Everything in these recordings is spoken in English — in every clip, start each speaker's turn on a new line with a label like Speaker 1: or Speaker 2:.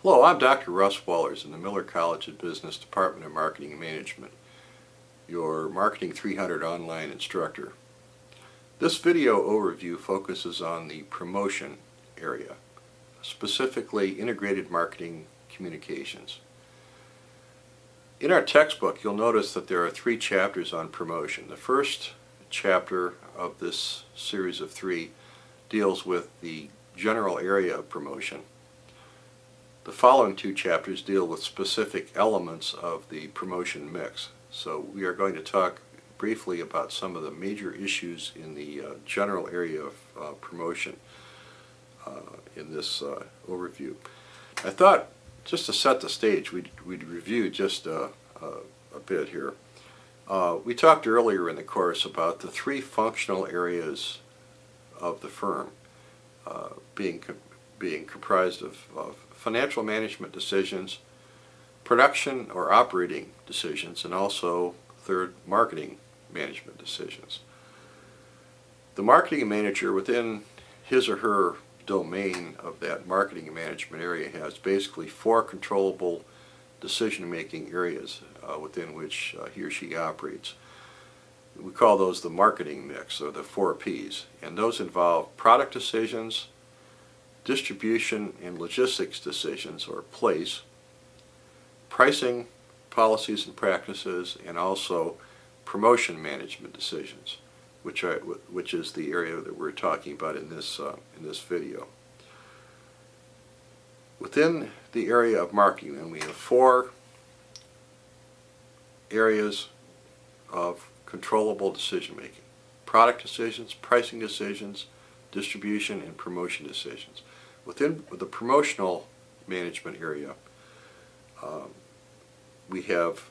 Speaker 1: Hello, I'm Dr. Russ Wallers in the Miller College of Business Department of Marketing and Management, your Marketing 300 online instructor. This video overview focuses on the promotion area, specifically integrated marketing communications. In our textbook, you'll notice that there are 3 chapters on promotion. The first chapter of this series of 3 deals with the general area of promotion. The following 2 chapters deal with specific elements of the promotion mix. So we are going to talk briefly about some of the major issues in the general area of promotion in this overview. I thought, just to set the stage, we'd review just a bit here. We talked earlier in the course about the 3 functional areas of the firm being comprised of financial management decisions, production or operating decisions, and also third, marketing management decisions. The marketing manager within his or her domain of that marketing management area has basically 4 controllable decision-making areas within which he or she operates. We call those the marketing mix, or the 4 Ps, and those involve product decisions, distribution and logistics decisions, or place, pricing, policies and practices, and also promotion management decisions, which is the area that we're talking about in this video. Within the area of marketing, then, we have 4 areas of controllable decision making: product decisions, pricing decisions, distribution, and promotion decisions. Within the promotional management area, we have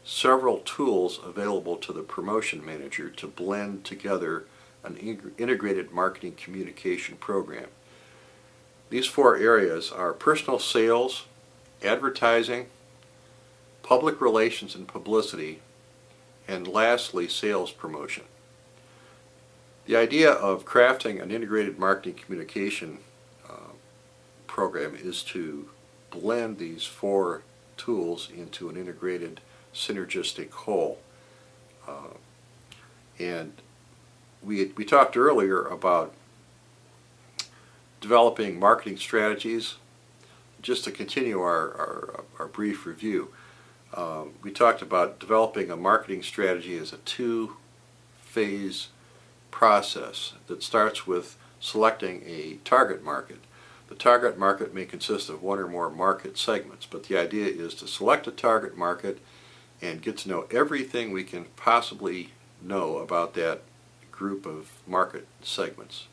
Speaker 1: several tools available to the promotion manager to blend together an integrated marketing communication program. These 4 areas are personal sales, advertising, public relations and publicity, and lastly, sales promotion. The idea of crafting an integrated marketing communication program is to blend these 4 tools into an integrated synergistic whole. And we talked earlier about developing marketing strategies. Just to continue our brief review, we talked about developing a marketing strategy as a 2-phase process that starts with selecting a target market. The target market may consist of 1 or more market segments, but the idea is to select a target market and get to know everything we can possibly know about that group of market segments.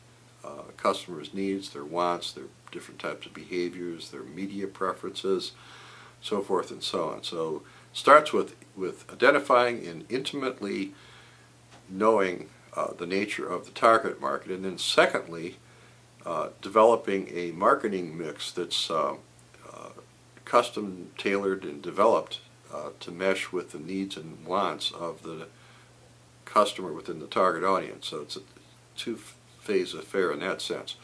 Speaker 1: Customers' needs, their wants, their different types of behaviors, their media preferences, so forth and so on. So it starts with identifying and intimately knowing the nature of the target market, and then secondly, developing a marketing mix that's custom tailored and developed to mesh with the needs and wants of the customer within the target audience. So it's a 2-phase affair in that sense.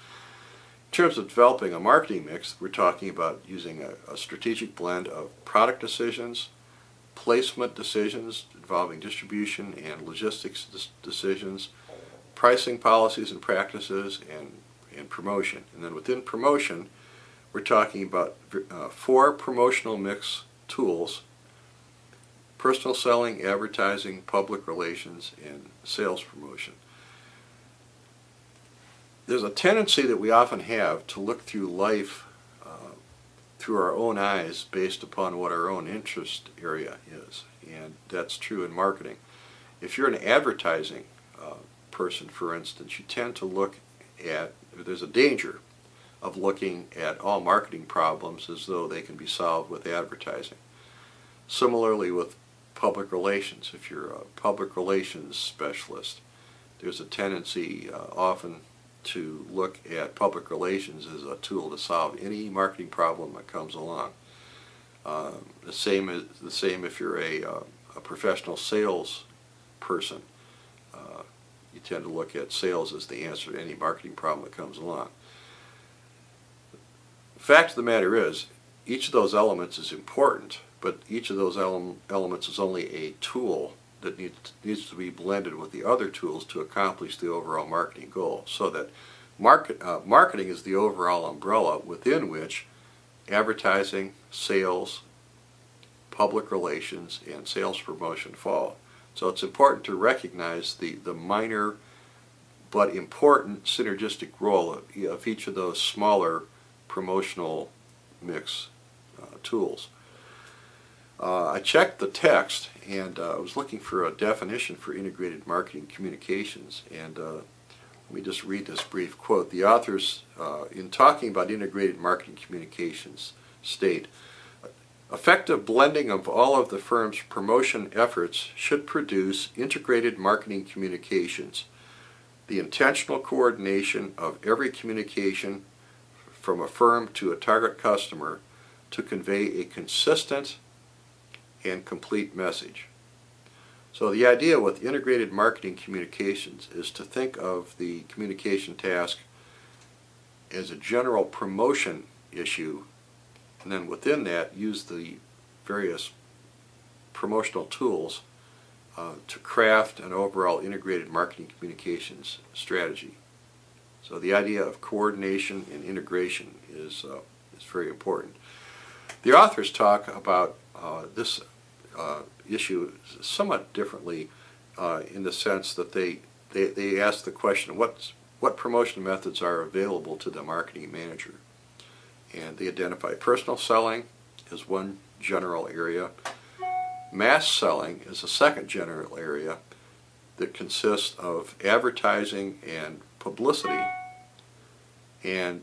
Speaker 1: In terms of developing a marketing mix, we're talking about using a strategic blend of product decisions, placement decisions involving distribution and logistics decisions, pricing policies and practices, and promotion. And then within promotion, we're talking about 4 promotional mix tools: personal selling, advertising, public relations, and sales promotion. There's a tendency that we often have to look through life through our own eyes based upon what our own interest area is, and that's true in marketing. If you're an advertising person, for instance, you tend to look at, there's a danger of looking at all marketing problems as though they can be solved with advertising. Similarly with public relations, if you're a public relations specialist, there's a tendency often to look at public relations as a tool to solve any marketing problem that comes along. The same if you're a professional sales person. You tend to look at sales as the answer to any marketing problem that comes along. The fact of the matter is, each of those elements is important, but each of those elements is only a tool that needs to be blended with the other tools to accomplish the overall marketing goal. So that marketing is the overall umbrella within which advertising, sales, public relations, and sales promotion fall. So it's important to recognize the minor but important synergistic role of each of those smaller promotional mix tools. I checked the text, and I was looking for a definition for integrated marketing communications, and let me just read this brief quote. The authors, in talking about integrated marketing communications, state, effective blending of all of the firm's promotion efforts should produce integrated marketing communications. The intentional coordination of every communication from a firm to a target customer to convey a consistent and complete message. So the idea with integrated marketing communications is to think of the communication task as a general promotion issue, and then within that use the various promotional tools to craft an overall integrated marketing communications strategy. So the idea of coordination and integration is very important. The authors talk about this issue somewhat differently in the sense that they ask the question, what promotion methods are available to the marketing manager? And they identify personal selling as one general area. Mass selling is a second general area that consists of advertising and publicity, and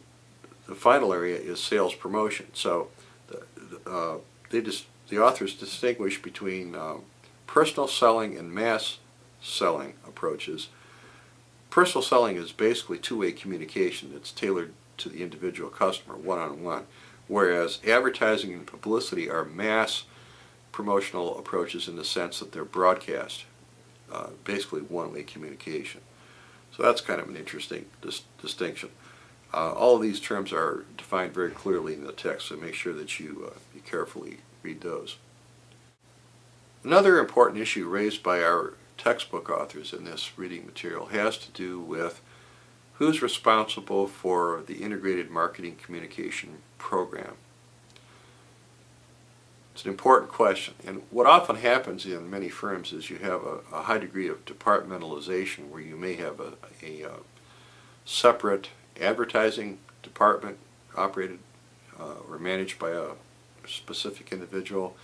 Speaker 1: the final area is sales promotion. So the authors distinguish between personal selling and mass selling approaches. Personal selling is basically two-way communication. It's tailored to the individual customer, one-on-one, whereas advertising and publicity are mass promotional approaches in the sense that they're broadcast, basically one-way communication. So that's kind of an interesting distinction. All of these terms are defined very clearly in the text, so make sure that you carefully read those. Another important issue raised by our textbook authors in this reading material has to do with who's responsible for the integrated marketing communication program. It's an important question, and what often happens in many firms is you have a high degree of departmentalization where you may have a separate advertising department operated or managed by a specific individual.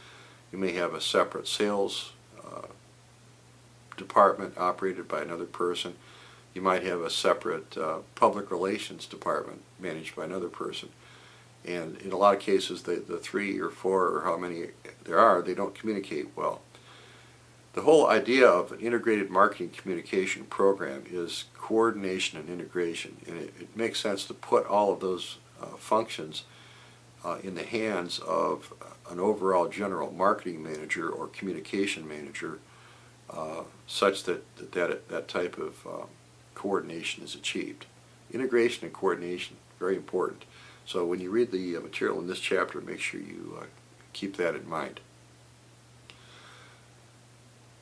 Speaker 1: You may have a separate sales department operated by another person. You might have a separate public relations department managed by another person. And in a lot of cases, the three or four or how many there are, they don't communicate well. The whole idea of an integrated marketing communication program is coordination and integration. And it makes sense to put all of those functions in the hands of an overall general marketing manager or communication manager, such that that type of coordination is achieved. Integration and coordination, very important. So when you read the material in this chapter, make sure you keep that in mind.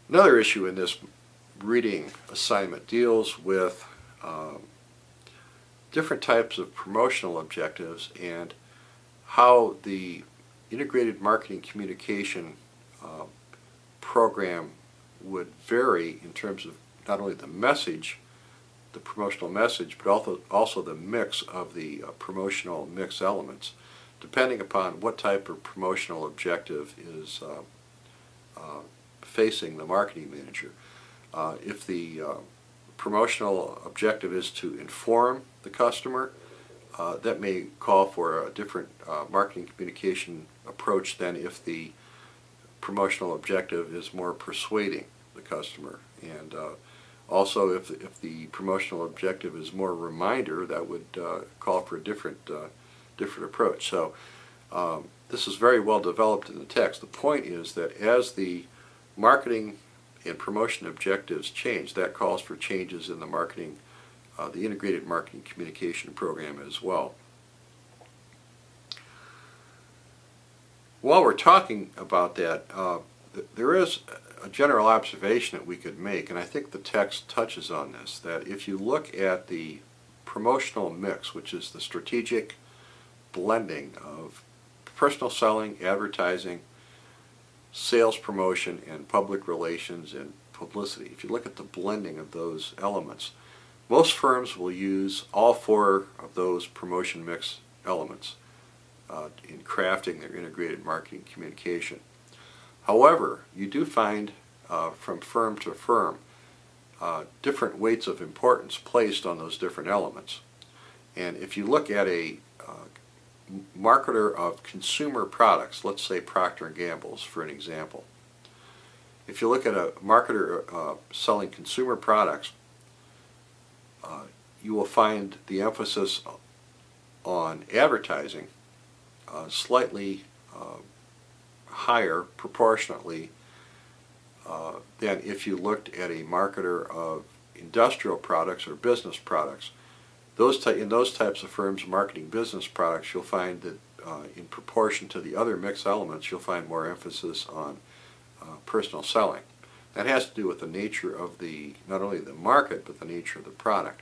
Speaker 1: Another issue in this reading assignment deals with different types of promotional objectives and how the integrated marketing communication program would vary in terms of not only the message, the promotional message, but also the mix of the promotional mix elements, depending upon what type of promotional objective is facing the marketing manager. If the promotional objective is to inform the customer, that may call for a different marketing communication approach than if the promotional objective is more persuading the customer. And also, if the promotional objective is more reminder, that would call for a different approach. So this is very well developed in the text. The point is that as the marketing and promotion objectives change, that calls for changes in the marketing, the integrated marketing communication program as well. While we're talking about that, there is a general observation that we could make, and I think the text touches on this, that if you look at the promotional mix, which is the strategic blending of personal selling, advertising, sales promotion, and public relations and publicity, if you look at the blending of those elements, most firms will use all four of those promotion mix elements in crafting their integrated marketing communication. However, you do find from firm to firm different weights of importance placed on those different elements. And if you look at a marketer of consumer products, let's say Procter & Gamble's for an example, if you look at a marketer selling consumer products, you will find the emphasis on advertising slightly higher proportionately than if you looked at a marketer of industrial products or business products. In those types of firms marketing business products, you'll find that in proportion to the other mix elements, you'll find more emphasis on personal selling. That has to do with the nature of not only the market, but the nature of the product.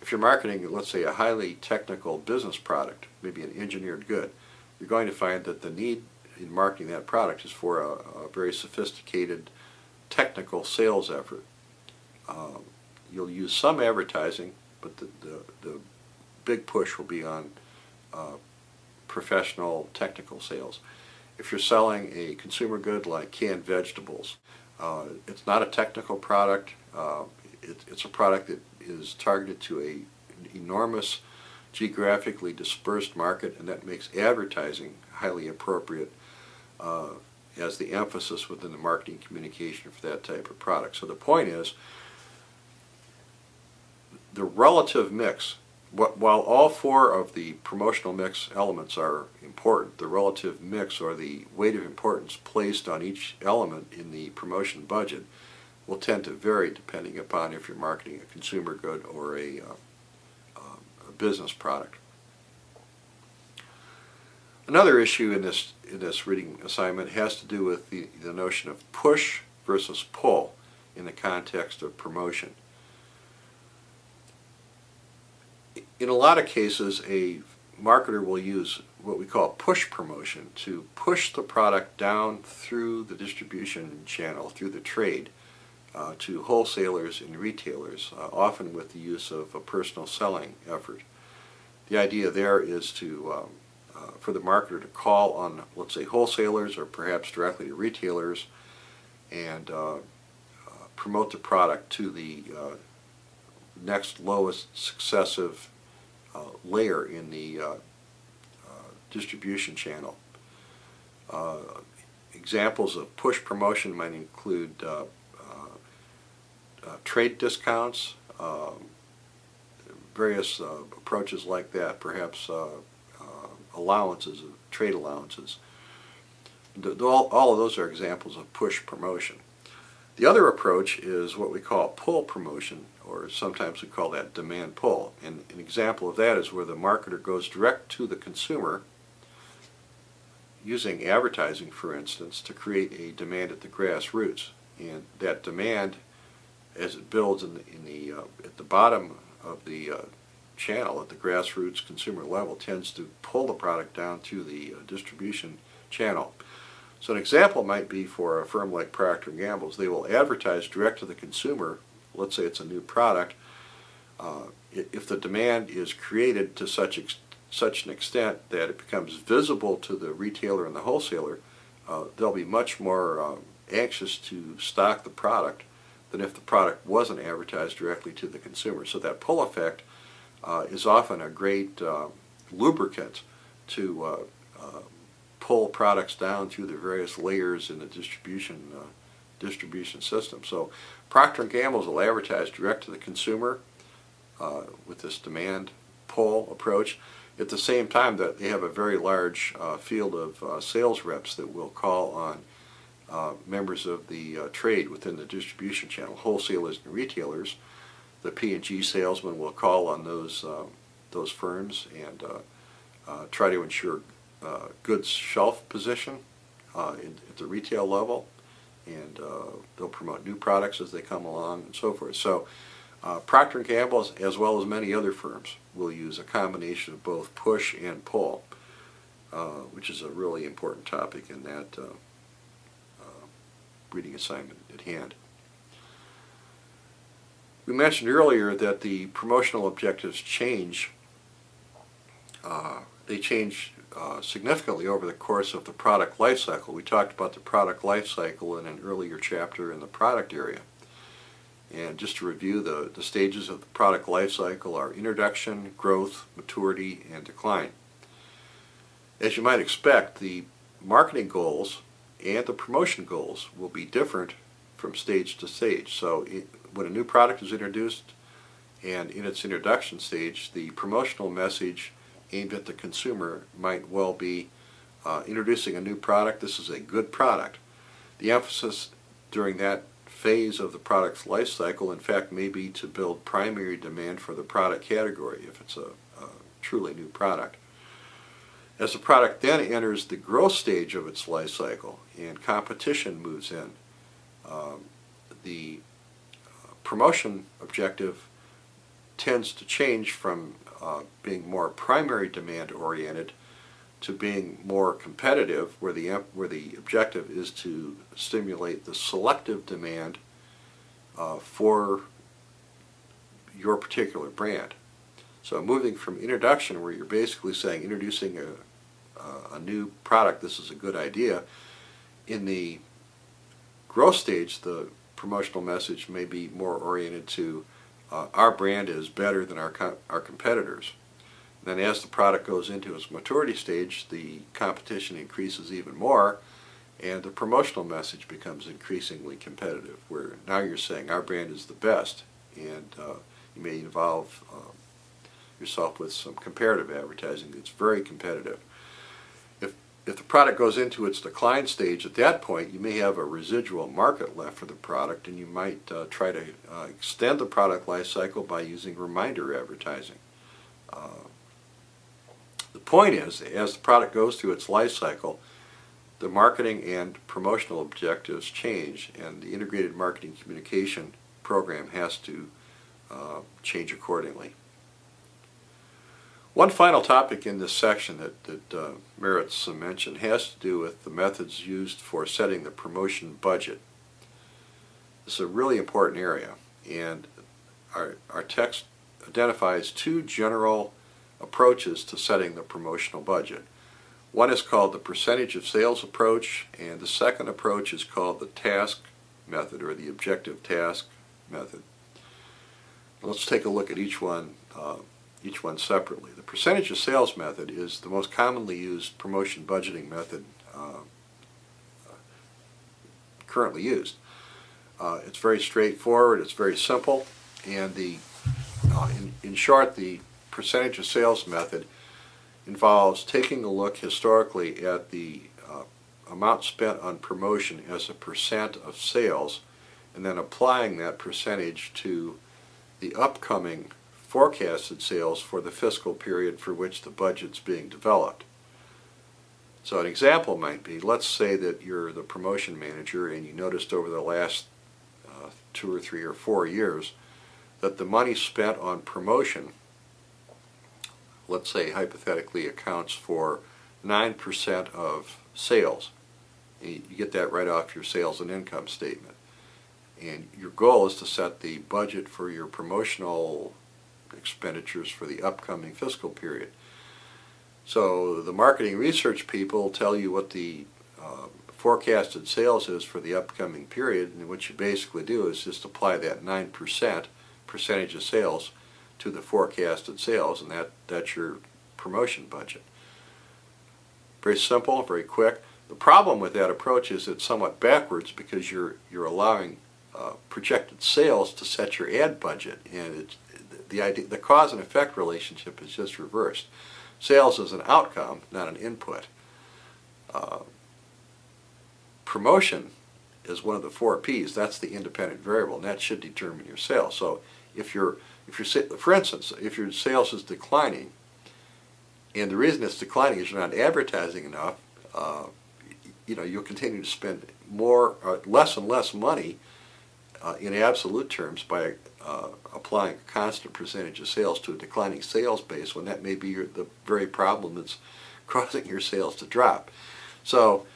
Speaker 1: If you're marketing, let's say, a highly technical business product, maybe an engineered good, you're going to find that the need in marketing that product is for a very sophisticated technical sales effort. You'll use some advertising, but the big push will be on professional technical sales. If you're selling a consumer good like canned vegetables, it's not a technical product. It's a product that is targeted to an enormous geographically dispersed market, and that makes advertising highly appropriate as the emphasis within the marketing communication for that type of product. So the point is, the relative mix, while all four of the promotional mix elements are important, the relative mix, or the weight of importance placed on each element in the promotion budget, will tend to vary depending upon if you're marketing a consumer good or a business product. Another issue in this reading assignment has to do with the notion of push versus pull in the context of promotion. In a lot of cases, a marketer will use what we call push promotion to push the product down through the distribution channel, through the trade, to wholesalers and retailers, often with the use of a personal selling effort. The idea there is for the marketer to call on, let's say, wholesalers or perhaps directly to retailers and promote the product to the next lowest successive layer in the distribution channel. Examples of push promotion might include trade discounts, various approaches like that, perhaps allowances, trade allowances. All of those are examples of push promotion. The other approach is what we call pull promotion, or sometimes we call that demand pull. And an example of that is where the marketer goes direct to the consumer, using advertising, for instance, to create a demand at the grassroots. And that demand, as it builds at the bottom of the channel, at the grassroots consumer level, tends to pull the product down to the distribution channel. So an example might be for a firm like Procter & Gamble's. They will advertise direct to the consumer. Let's say it's a new product. If the demand is created to such an extent that it becomes visible to the retailer and the wholesaler, they'll be much more anxious to stock the product than if the product wasn't advertised directly to the consumer. So that pull effect is often a great lubricant to pull products down through the various layers in the distribution system. So Procter & Gamble's will advertise direct to the consumer with this demand pull approach. At the same time, that they have a very large field of sales reps that will call on members of the trade within the distribution channel, wholesalers and retailers. The P&G salesman will call on those firms and try to ensure goods shelf position at the retail level, and they'll promote new products as they come along and so forth. So Procter & Gamble, as well as many other firms, will use a combination of both push and pull, which is a really important topic in that reading assignment at hand. We mentioned earlier that the promotional objectives change. They change significantly over the course of the product life cycle. We talked about the product life cycle in an earlier chapter in the product area. And just to review, the stages of the product life cycle are introduction, growth, maturity, and decline. As you might expect, the marketing goals and the promotion goals will be different from stage to stage. So when a new product is introduced and in its introduction stage, the promotional message aimed at the consumer might well be introducing a new product. This is a good product. The emphasis during that phase of the product's life cycle, in fact, may be to build primary demand for the product category if it's a truly new product. As the product then enters the growth stage of its life cycle and competition moves in, the promotion objective tends to change from being more primary demand oriented to being more competitive, where the objective is to stimulate the selective demand for your particular brand. So moving from introduction, where you're basically saying introducing a new product, this is a good idea, in the growth stage the promotional message may be more oriented to our brand is better than our competitors. Then as the product goes into its maturity stage, the competition increases even more, and the promotional message becomes increasingly competitive, where now you're saying our brand is the best, and you may involve yourself with some comparative advertising that's very competitive. If the product goes into its decline stage, at that point you may have a residual market left for the product, and you might try to extend the product life cycle by using reminder advertising. The point is, as the product goes through its life cycle, the marketing and promotional objectives change, and the integrated marketing communication program has to change accordingly. One final topic in this section that merits some mention has to do with the methods used for setting the promotion budget. This is a really important area, and our text identifies two general approaches to setting the promotional budget. One is called the percentage of sales approach, and the second approach is called the task method, or the objective task method. Let's take a look at each one separately. The percentage of sales method is the most commonly used promotion budgeting method currently used. It's very straightforward, it's very simple, and in short, the percentage of sales method involves taking a look historically at the amount spent on promotion as a percent of sales, and then applying that percentage to the upcoming forecasted sales for the fiscal period for which the budget's being developed. So an example might be, let's say that you're the promotion manager and you noticed over the last 2 or 3 or 4 years that the money spent on promotion, let's say hypothetically, accounts for 9% of sales. You get that right off your sales and income statement. And your goal is to set the budget for your promotional expenditures for the upcoming fiscal period. So the marketing research people tell you what the forecasted sales is for the upcoming period, and what you basically do is just apply that 9% percentage of sales to the forecasted sales, and that's your promotion budget. Very simple, very quick. The problem with that approach is it's somewhat backwards, because you're allowing projected sales to set your ad budget, and the cause and effect relationship is just reversed. Sales is an outcome, not an input. Promotion is one of the 4 P's. That's the independent variable, and that should determine your sales. So for instance, if your sales is declining, And the reason it's declining is you're not advertising enough. You'll continue to spend less and less money in absolute terms by applying a constant percentage of sales to a declining sales base, when that may be the very problem that's causing your sales to drop. So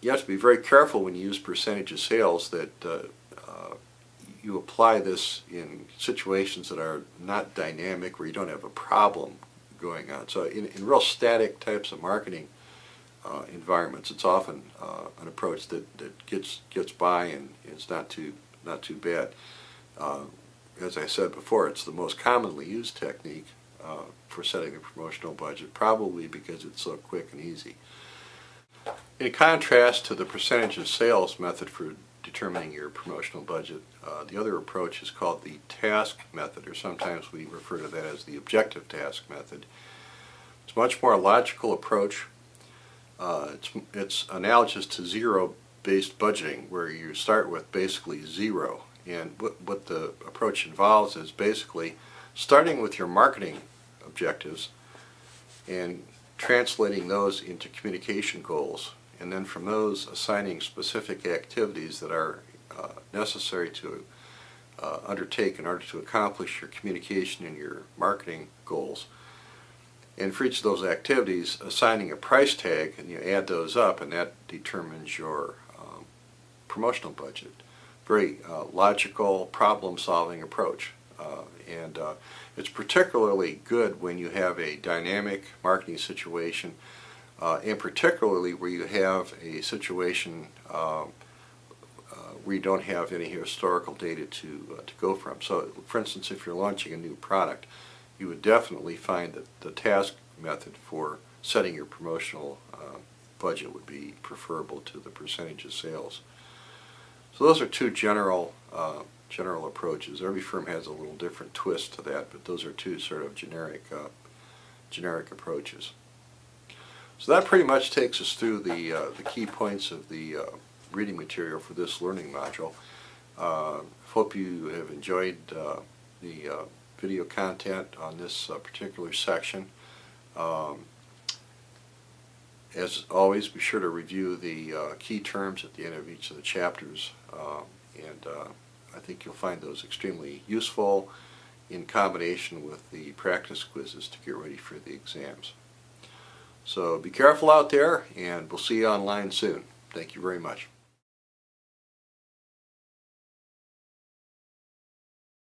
Speaker 1: you have to be very careful when you use percentage of sales that you apply this in situations that are not dynamic, where you don't have a problem going on. So in real static types of marketing environments, it's often an approach that gets by and is not too bad. As I said before, it's the most commonly used technique for setting a promotional budget, probably because it's so quick and easy. In contrast to the percentage of sales method for determining your promotional budget, the other approach is called the task method, or sometimes we refer to that as the objective task method. It's a much more logical approach. It's analogous to zero-based budgeting, where you start with basically zero. And what the approach involves is basically starting with your marketing objectives and translating those into communication goals, and then from those assigning specific activities that are necessary to undertake in order to accomplish your communication and your marketing goals. And for each of those activities, assigning a price tag, and you add those up, and that determines your promotional budget. Very logical, problem-solving approach. And it's particularly good when you have a dynamic marketing situation, and particularly where you have a situation where you don't have any historical data to go from. So, for instance, if you're launching a new product, you would definitely find that the task method for setting your promotional budget would be preferable to the percentage of sales. So those are two general approaches. Every firm has a little different twist to that, but those are two sort of generic approaches. So that pretty much takes us through the key points of the reading material for this learning module. Hope you have enjoyed the video content on this particular section. As always, be sure to review the key terms at the end of each of the chapters, and I think you'll find those extremely useful in combination with the practice quizzes to get ready for the exams. So be careful out there, and we'll see you online soon. Thank you very much.